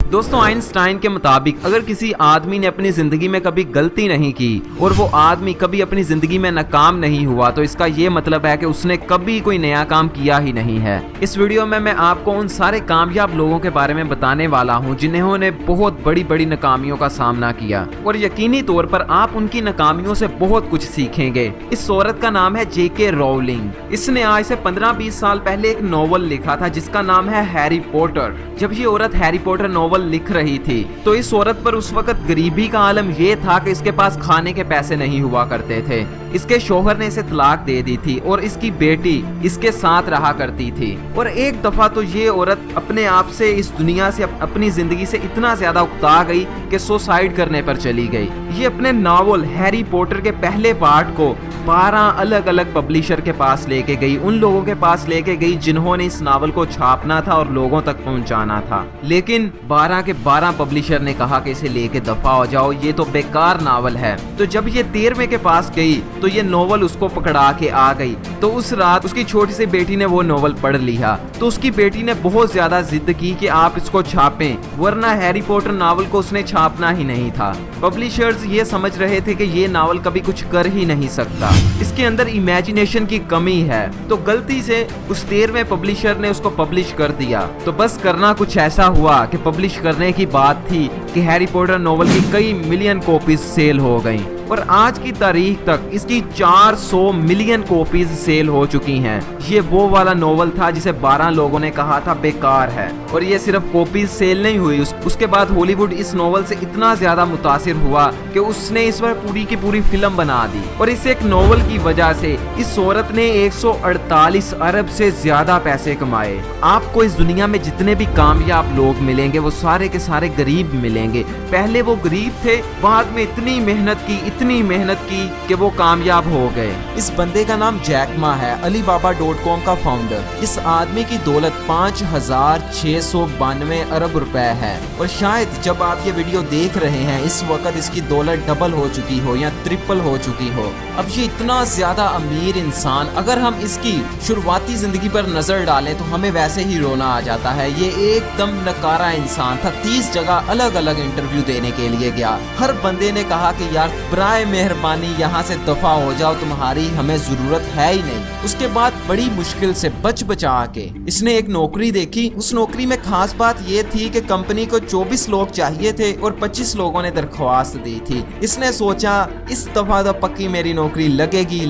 दोस्तों आइंस्टाइन के मुताबिक अगर किसी आदमी ने अपनी जिंदगी में कभी गलती नहीं की और वो आदमी कभी अपनी जिंदगी में नाकाम नहीं हुआ तो इसका ये मतलब है कि उसने कभी कोई नया काम किया ही नहीं है। इस वीडियो में मैं आपको उन सारे कामयाब लोगों के बारे में बताने वाला हूँ जिन्होंने बहुत बड़ी बड़ी नाकामियों का सामना किया और यकीनी तौर पर आप उनकी नाकामियों से बहुत कुछ सीखेंगे। इस औरत का नाम है J.K. रोलिंग। इसने आज से 15-20 साल पहले एक नॉवल लिखा था जिसका नाम है हैरी पॉटर। जब ये औरत हैरी पॉटर नॉवल लिख रही थी तो इस औरत पर उस वक्त गरीबी का आलम ये था कि इसके पास खाने के पैसे नहीं हुआ करते थे। इसके शौहर ने इसे तलाक दे दी थी और इसकी बेटी इसके साथ रहा करती थी। और एक दफा तो ये औरत अपने आप से इस दुनिया से अपनी जिंदगी से इतना ज्यादा उकता गई कि सुसाइड करने पर चली गई। ये अपने नॉवल हैरी पॉटर के पहले पार्ट को 12 अलग अलग पब्लिशर के पास लेके गई, उन लोगों के पास लेके गई जिन्होंने इस नावल को छापना था और लोगों तक पहुंचाना था। लेकिन 12 के 12 पब्लिशर ने कहा कि इसे लेके दफा हो जाओ, ये तो बेकार नावल है। तो जब ये 13वें के पास गई तो ये नॉवल उसको पकड़ा के आ गई। तो उस रात उसकी छोटी सी बेटी ने वो नॉवल पढ़ लिया तो उसकी बेटी ने बहुत ज्यादा जिद की कि आप इसको छापें, वरना हैरी पॉटर नावल को उसने छापना ही नहीं था। पब्लिशर्स ये समझ रहे थे कि ये नावल कभी कुछ कर ही नहीं सकता, इसके अंदर इमेजिनेशन की कमी है। तो गलती से उस 13वें पब्लिशर ने उसको पब्लिश कर दिया। तो बस करना कुछ ऐसा हुआ कि पब्लिश करने की बात थी कि हैरी पॉटर नॉवल की कई मिलियन कॉपीज सेल हो गईं और आज की तारीख तक इसकी 400 मिलियन कॉपीज सेल हो चुकी हैं। ये वो वाला नॉवल था जिसे 12 लोगों ने कहा था बेकार है और ये सिर्फ कॉपीज सेल नहीं हुई, उसके बाद हॉलीवुड इस नॉवल से इतना ज्यादा मुतासिर हुआ कि उसने इस पर पूरी की पूरी फिल्म बना दी। और इस एक नॉवल की वजह से इस औरत ने 148 अरब से ज्यादा पैसे कमाए। आपको इस दुनिया में जितने भी कामयाब लोग मिलेंगे वो सारे के सारे गरीब मिलेंगे। पहले वो गरीब थे, बाद में इतनी मेहनत की कि वो कामयाब हो गए। इस बंदे का नाम जैक मा है, Alibaba.com का फाउंडर। इस आदमी की दौलत 5,692 अरब रुपए है और शायद जब आप ये वीडियो देख रहे हैं इस वक्त इसकी दौलत डबल हो चुकी हो या ट्रिपल हो चुकी हो। अब ये इतना ज्यादा अमीर इंसान, अगर हम इसकी शुरुआती जिंदगी पर नजर डालें तो हमें वैसे ही रोना आ जाता है। ये एकदम नकारा इंसान था। 30 जगह अलग अलग इंटरव्यू देने के लिए गया, हर बंदे ने कहा कि यार बराए मेहरबानी यहाँ से दफा हो जाओ, तुम्हारी हमें जरूरत है ही नहीं। उसके बाद बड़ी मुश्किल से बचा के इसने एक नौकरी देखी। उस नौकरी में खास बात ये थी कि कंपनी को 24 लोग चाहिए थे और 25 लोगों ने दरख्वास्त दी थी। इसने सोचा इस दफा तो पक्की मेरी नौकरी लगेगी,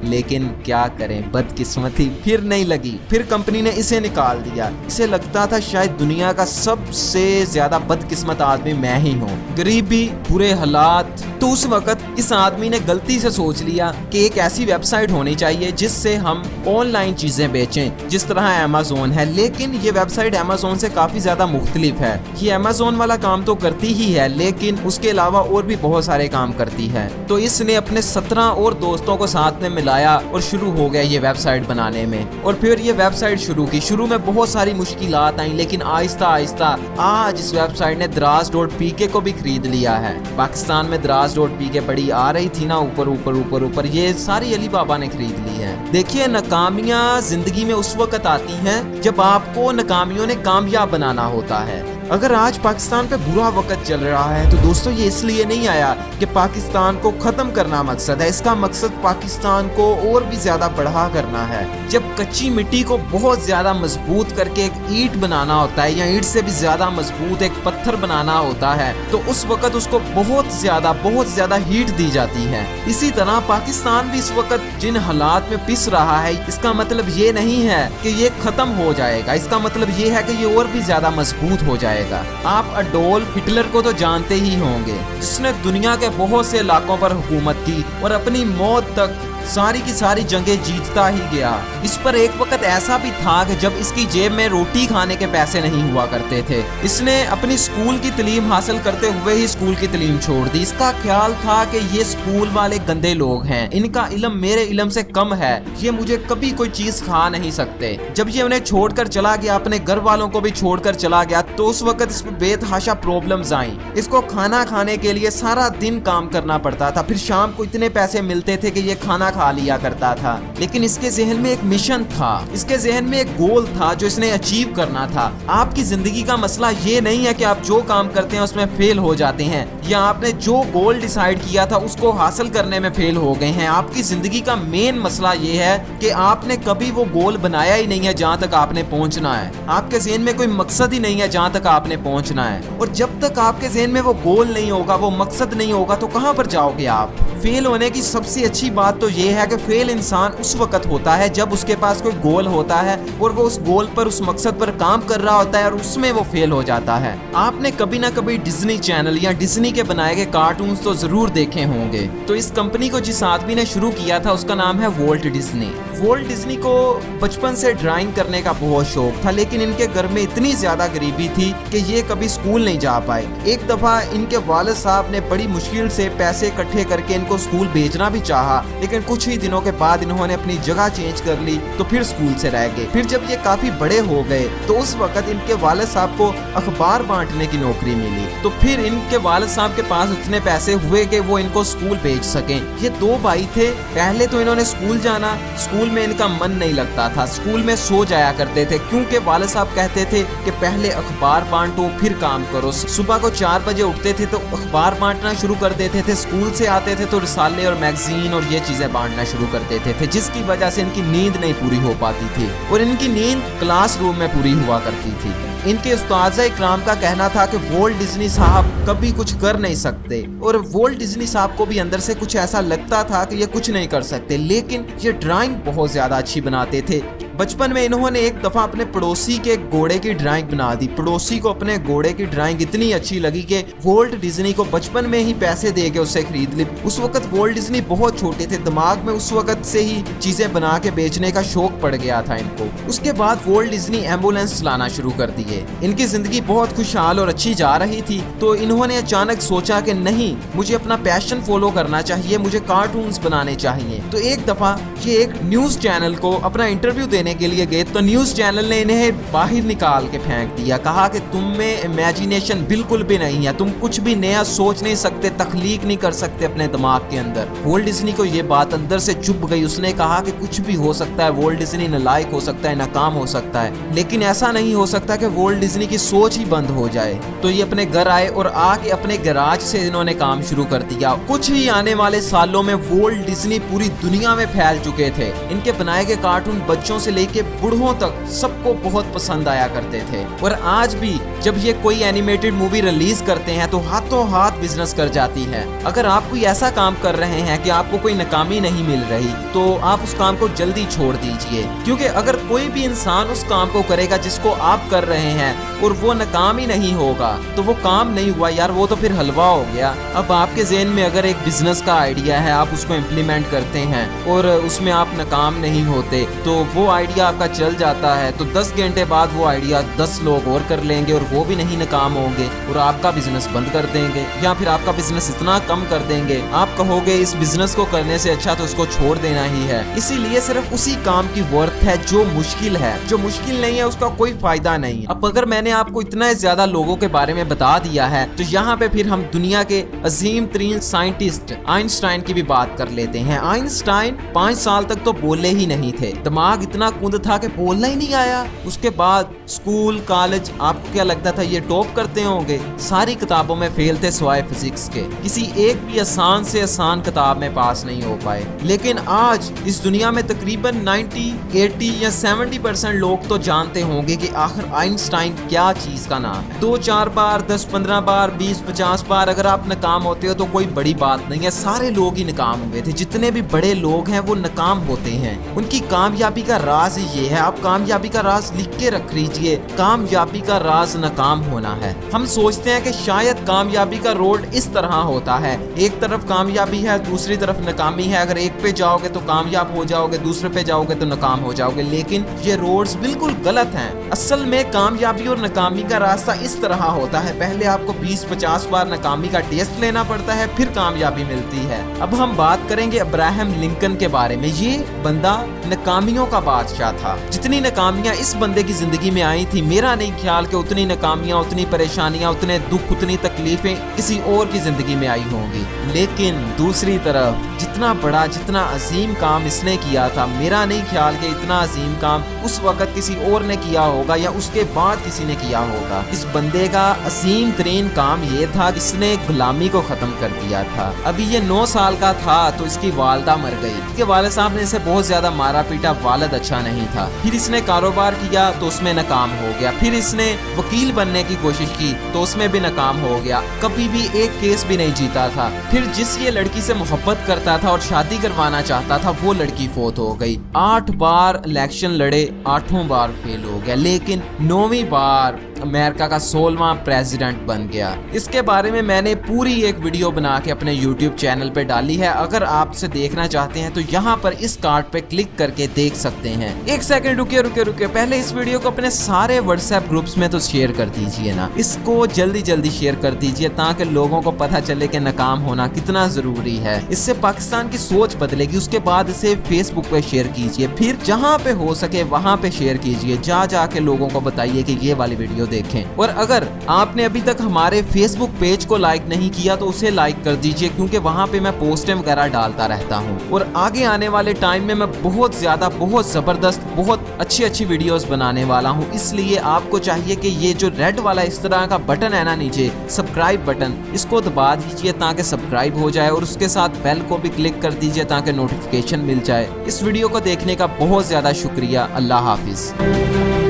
लेकिन क्या करें, बदकिस्मती फिर नहीं लगी। फिर कंपनी ने इसे निकाल दिया। इसे लगता था शायद दुनिया का सबसे ज्यादा बदकिस्मत आदमी मैं ही हूँ, गरीबी, बुरे हालात। तो उस वक्त इस आदमी ने गलती से सोच लिया कि एक ऐसी वेबसाइट होनी चाहिए जिससे हम ऑनलाइन चीजें बेचें, जिस तरह Amazon है। लेकिन ये वेबसाइट Amazon से काफी ज्यादा मुख्तलिफ है। ये Amazon वाला काम तो करती ही है लेकिन उसके अलावा और भी बहुत सारे काम करती है। तो इसने अपने 17 और दोस्तों को साथ में मिलाया और शुरू हो गया ये वेबसाइट बनाने में। और फिर ये वेबसाइट शुरू की। शुरू में बहुत सारी मुश्किलात आई लेकिन आहिस्ता आहिस्ता आज इस वेबसाइट ने Draaz.pk को भी खरीद लिया है। पाकिस्तान में Draaz.pk बड़ी आ रही थी ना, ऊपर, ये सारी Alibaba ने खरीद ली है। देखिए, नाकामियां जिंदगी में उस वक्त आती हैं जब आपको नाकामियों ने कामयाब बनाना होता है। अगर आज पाकिस्तान पे बुरा वक्त चल रहा है तो दोस्तों ये इसलिए नहीं आया कि पाकिस्तान को खत्म करना मकसद है। इसका मकसद पाकिस्तान को और भी ज्यादा बढ़ा करना है। जब कच्ची मिट्टी को बहुत ज्यादा मजबूत करके एक ईंट बनाना होता है या ईंट से भी ज्यादा मजबूत एक पत्थर बनाना होता है तो उस वक्त उसको बहुत ज्यादा हीट दी जाती है। इसी तरह पाकिस्तान भी इस वक्त जिन हालात में पिस रहा है, इसका मतलब ये नहीं है कि ये खत्म हो जाएगा, इसका मतलब ये है कि ये और भी ज्यादा मजबूत हो जाएगा। आप अडोल्फ हिटलर को तो जानते ही होंगे, जिसने दुनिया के बहुत से इलाकों पर हुकूमत की और अपनी मौत तक सारी की सारी जंगें जीतता ही गया। इस पर एक वक्त ऐसा भी था कि जब इसकी जेब में रोटी खाने के पैसे नहीं हुआ करते थे। इसने अपनी स्कूल की तालीम हासिल करते हुए ही स्कूल की तालीम छोड़ दी। इसका ख्याल था कि ये स्कूल वाले गंदे लोग हैं, इनका इल्म मेरे इल्म से कम है, ये मुझे कभी कोई चीज खा नहीं सकते। जब ये उन्हें छोड़कर चला गया, अपने घर वालों को भी छोड़कर चला गया, तो उस वक्त इसमें बेतहाशा प्रॉब्लम्स आई। इसको खाना खाने के लिए सारा दिन काम करना पड़ता था, फिर शाम को इतने पैसे मिलते थे कि ये खाना खा लिया करता था, लेकिन इसके जहन में एक मिशन था, इसके जहन में एक गोल था जो इसने अचीव करना था। आपकी जिंदगी का मसला ये नहीं है कि आप जो काम करते हैं उसमें फेल हो जाते हैं, या आपने जो गोल डिसाइड किया था उसको हासिल करने में फेल हो गए हैं। आपकी जिंदगी का मेन मसला ये है कि आपने कभी वो गोल बनाया ही नहीं है जहां तक आपने पहुंचना है। आपके ज़हन में कोई मकसद ही नहीं है जहां तक आपने पहुंचना है, और जब तक आपके ज़हन में वो गोल नहीं होगा, वो मकसद नहीं होगा, तो कहां पर जाओगे आप। फेल होने की सबसे अच्छी बात तो ये है कि फेल इंसान उस वक्त होता है जब उसके पास कोई गोल होता है और वो उस गोल पर, उस मकसद पर काम कर रहा होता है और उसमें वो फेल हो जाता है। आपने कभी ना कभी डिज्नी चैनल या डिज्नी के बनाए गए कार्टून्स तो जरूर देखे होंगे। तो इस कंपनी को जिस आदमी ने शुरू किया था उसका नाम है वॉल्ट डिज्नी। वॉल्ट डिज्नी को बचपन से ड्राइंग करने का बहुत शौक था, लेकिन इनके घर में इतनी ज्यादा गरीबी थी कि ये कभी स्कूल नहीं जा पाए। एक दफा इनके वालिद साहब ने बड़ी मुश्किल से पैसे इकट्ठे करके इनको स्कूल भेजना भी चाहा, लेकिन कुछ ही दिनों के बाद इन्होंने अपनी जगह चेंज कर ली तो फिर स्कूल से रह गए। फिर जब ये काफी बड़े हो गए तो उस वक्त इनके वालिद साहब को अखबार बांटने की नौकरी मिली, तो फिर इनके वालिद साहब के पास उतने पैसे हुए कि वो इनको स्कूल भेज सकें। ये दो भाई थे, पहले तो इन्होंने स्कूल जाना, स्कूल में इनका मन नहीं लगता था, स्कूल में सो जाया करते थे, क्योंकि वालिद साहब कहते थे कि पहले अखबार बांटो फिर काम करो। सुबह को 4 बजे उठते थे तो अखबार बांटना शुरू कर देते थे, स्कूल से आते थे तो रिसाले और मैगजीन और ये चीजें बांटना शुरू कर देते थे, जिसकी वजह से इनकी नींद नहीं पूरी हो पाती थी, और इनकी नींद क्लास रूम में पूरी हुआ करती थी। इनके उस्ताज़ इकराम का कहना था कि वॉल्ट डिज्नी साहब कभी कुछ कर नहीं सकते, और वॉल्ट डिज्नी साहब को भी अंदर से कुछ ऐसा लगता था कि ये कुछ नहीं कर सकते, लेकिन ये ड्राइंग बहुत ज्यादा अच्छी बनाते थे। बचपन में इन्होंने एक दफा अपने पड़ोसी के घोड़े की ड्राइंग बना दी। पड़ोसी को अपने घोड़े की ड्राइंग इतनी अच्छी लगी कि वॉल्ट डिज्नी को बचपन में ही पैसे दे के उससे खरीद ली। उस वक्त वॉल्ट डिज्नी बहुत छोटे थे, दिमाग में उस वक्त से ही चीजें बना के बेचने का शौक पड़ गया था इनको। उसके बाद वॉल्ट डिज्नी एम्बुलेंस चलाना शुरू कर दिए। इनकी जिंदगी बहुत खुशहाल और अच्छी जा रही थी, तो इन्होंने अचानक सोचा कि नहीं, मुझे अपना पैशन फॉलो करना चाहिए, मुझे कार्टून्स बनाने चाहिए। तो एक दफा ये एक न्यूज चैनल को अपना इंटरव्यू देने के लिए गए, तो न्यूज चैनल ने इन्हें बाहर निकाल के फेंक दिया, कहा कि तुम में इमेजिनेशन बिल्कुल भी नहीं है, तुम कुछ भी नया सोच नहीं सकते, तख्लीक नहीं कर सकते अपने दिमाग के अंदर। वॉल्ट डिज्नी को ये बात अंदर से चुभ गई। उसने कहा कि कुछ भी हो सकता है, वॉल्ट डिज्नी नालायक हो सकता है, नाकाम हो सकता है, लेकिन ऐसा नहीं हो सकता कि वॉल्ट डिज्नी की सोच ही बंद हो जाए। तो ये अपने घर आए और आके अपने गैराज से इन्होंने काम शुरू कर दिया। कुछ ही आने वाले सालों में वॉल्ट डिज्नी पूरी दुनिया में फैल चुके थे। इनके बनाए गए कार्टून बच्चों से लेके बूढ़ों तक सबको बहुत पसंद आया करते थे, और आज भी जब ये कोई एनिमेटेड मूवी रिलीज करते हैं तो हाथों हाथ बिजनेस कर जाती है। अगर आप कोई ऐसा काम कर रहे हैं कि आपको कोई नाकामी नहीं मिल रही, तो आप उस काम को जल्दी छोड़ दीजिए, क्योंकि अगर कोई भी इंसान उस काम को करेगा जिसको आप कर रहे हैं और वो नाकाम ही नहीं होगा, तो वो काम नहीं हुआ यार, वो तो फिर हलवा हो गया। अब आपके ज़हन में अगर एक बिजनेस का आइडिया है, आप उसको इम्प्लीमेंट करते हैं और उसमें आप नाकाम नहीं होते, तो वो आइडिया आपका चल जाता है, तो 10 घंटे बाद वो आइडिया 10 लोग और कर लेंगे और वो भी नहीं नाकाम होंगे और आपका बिजनेस बंद कर देंगे, या फिर आपका बिजनेस इतना कम कर देंगे, आप कहोगे इस बिजनेस को करने से अच्छा तो उसको छोड़ देना ही है। इसीलिए सिर्फ उसी काम की वर्थ है जो मुश्किल है, जो मुश्किल नहीं है उसका कोई फायदा नहीं। अब अगर मैंने आपको इतना ज्यादा लोगों के बारे में बता दिया है, तो यहाँ पे फिर हम दुनिया के अजीम तरीन साइंटिस्ट आइंस्टाइन की भी बात कर लेते हैं। आइंस्टाइन 5 साल तक तो बोले ही नहीं थे, दिमाग इतना कुंद था कि बोलना ही नहीं आया। उसके बाद स्कूल कॉलेज, आपको क्या लगता था ये टॉप करते होंगे? सारी किताबों में फेल थे सिवाय फिजिक्स के, किसी एक भी आसान से आसान किताब में पास नहीं हो पाए। लेकिन आज इस दुनिया में तकरीबन 90, 80 या 70% लोग तो जानते होंगे कि आखिर आइंस्टाइन क्या चीज का नाम है। 2-4 बार, 10-15 बार, 20-50 बार अगर आप नाकाम होते हो तो कोई बड़ी बात नहीं है, सारे लोग ही नाकाम हुए थे। जितने भी बड़े लोग हैं वो नाकाम होते हैं, उनकी कामयाबी का राज ही ये है। आप कामयाबी का राज लिख के रख लीजिए, कामयाबी का राज नाकाम होना है। हम सोचते हैं कि शायद कामयाबी का रोड इस तरह होता है, एक तरफ कामयाबी है, दूसरी तरफ नाकामी है, अगर एक पे जाओगे तो कामयाब हो जाओगे, दूसरे पे जाओगे तो नाकाम हो जाओगे, लेकिन ये रोड्स बिल्कुल गलत हैं। असल में कामयाबी और नाकामी का रास्ता इस तरह होता है, पहले आपको 20-50 बार नाकामी का टेस्ट लेना पड़ता है, फिर कामयाबी मिलती है। अब हम बात करेंगे अब्राहम लिंकन के बारे में। ये बंदा नाकामियों का बादशाह बादशाह था। जितनी नाकामियां इस बंदे की जिंदगी में आई थी, मेरा नहीं ख्याल कि उतनी नाकामियां, उतनी परेशानियां, उतने दुख, उतनी तकलीफें किसी और की जिंदगी में आई होंगी। लेकिन दूसरी तरफ जितना बड़ा, जितना अजीम काम इसने किया था, मेरा नहीं ख्याल कि इतना अजीम काम उस वक्त किसी और ने किया होगा या उसके बाद किसी ने किया होगा। इस बंदे का अजीम तरीन काम ये था कि इसने गुलामी को खत्म कर दिया था। अभी ये 9 साल का था तो इसकी वालदा मर गई। इसके वालिद साहब ने इसे बहुत ज्यादा मारा पीटा, वालिद अच्छा नहीं था। फिर इसने कारोबार किया तो उसमें नाकाम हो गया। फिर इसने वकील बनने की कोशिश की तो उसमें भी नाकाम हो गया। कभी भी एक केस भी नहीं जीता था। फिर जिस ये लड़की से मोहब्बत करता था और शादी करवाना चाहता था, वो लड़की फौत हो गई। 8 बार इलेक्शन लड़े, 8 बार फेल हो गया, लेकिन 9वीं बार अमेरिका का 16वां प्रेसिडेंट बन गया। इसके बारे में मैंने पूरी एक वीडियो बना के अपने YouTube चैनल पे डाली है। अगर आप इसे देखना चाहते हैं तो यहाँ पर इस कार्ड पे क्लिक करके देख सकते हैं। एक सेकंड रुके, पहले इस वीडियो को अपने सारे व्हाट्सएप ग्रुप्स में तो शेयर कर दीजिए ना। इसको जल्दी शेयर कर दीजिए ताकि लोगों को पता चले कि नाकाम होना कितना जरूरी है। इससे पाकिस्तान की सोच बदलेगी। उसके बाद इसे फेसबुक पे शेयर कीजिए, फिर जहाँ पे हो सके वहाँ पे शेयर कीजिए। जाके लोगों को बताइए कि ये वाली वीडियो देखें। और अगर आपने अभी तक हमारे फेसबुक पेज को लाइक नहीं किया तो उसे लाइक कर दीजिए, क्योंकि वहाँ पे मैं पोस्टें वगैरह डालता रहता हूँ। और आगे आने वाले टाइम में मैं बहुत ज्यादा, बहुत जबरदस्त, बहुत अच्छी वीडियोस बनाने वाला हूँ। इसलिए आपको चाहिए कि ये जो रेड वाला इस तरह का बटन है ना नीचे, सब्सक्राइब बटन, इसको दबा दीजिए ताकि सब्सक्राइब हो जाए और उसके साथ बेल को भी क्लिक कर दीजिए ताकि नोटिफिकेशन मिल जाए। इस वीडियो को देखने का बहुत ज्यादा शुक्रिया। अल्लाह हाफिज।